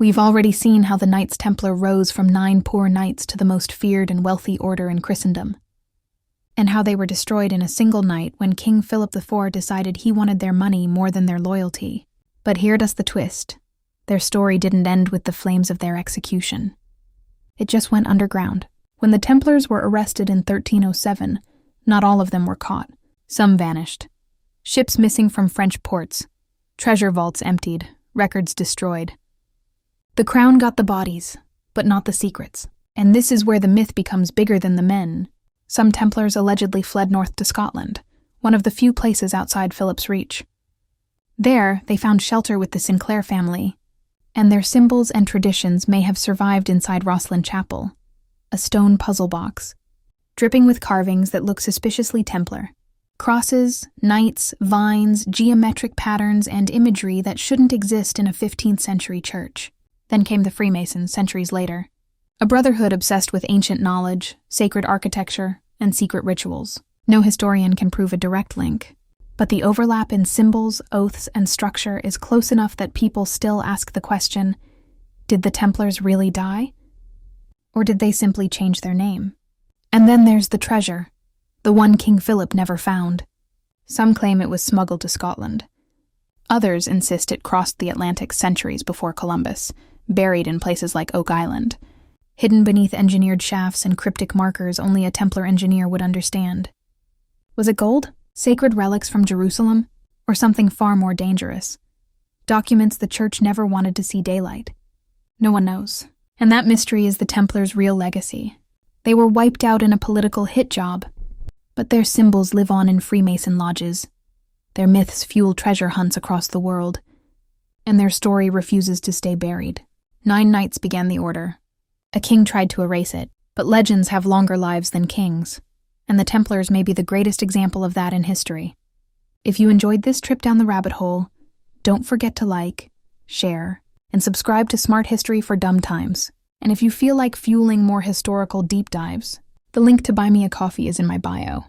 We've already seen how the Knights Templar rose from 9 poor knights to the most feared and wealthy order in Christendom, and how they were destroyed in a single night when King Philip IV decided he wanted their money more than their loyalty. But here does the twist. Their story didn't end with the flames of their execution. It just went underground. When the Templars were arrested in 1307, not all of them were caught. Some vanished. Ships missing from French ports, treasure vaults emptied, records destroyed. The crown got the bodies, but not the secrets. And this is where the myth becomes bigger than the men. Some Templars allegedly fled north to Scotland, one of the few places outside Philip's reach. There, they found shelter with the Sinclair family, and their symbols and traditions may have survived inside Rosslyn Chapel, a stone puzzle box, dripping with carvings that look suspiciously Templar. Crosses, knights, vines, geometric patterns, and imagery that shouldn't exist in a 15th century church. Then came the Freemasons centuries later, a brotherhood obsessed with ancient knowledge, sacred architecture, and secret rituals. No historian can prove a direct link, but the overlap in symbols, oaths, and structure is close enough that people still ask the question, did the Templars really die? Or did they simply change their name? And then there's the treasure, the one King Philip never found. Some claim it was smuggled to Scotland. Others insist it crossed the Atlantic centuries before Columbus, buried in places like Oak Island, hidden beneath engineered shafts and cryptic markers only a Templar engineer would understand. Was it gold? Sacred relics from Jerusalem? Or something far more dangerous? Documents the church never wanted to see daylight? No one knows. And that mystery is the Templars' real legacy. They were wiped out in a political hit job, but their symbols live on in Freemason lodges. Their myths fuel treasure hunts across the world, and their story refuses to stay buried. 9 knights began the order. A king tried to erase it, but legends have longer lives than kings, and the Templars may be the greatest example of that in history. If you enjoyed this trip down the rabbit hole, don't forget to like, share, and subscribe to Smart History for Dumb Times. And if you feel like fueling more historical deep dives, the link to buy me a coffee is in my bio.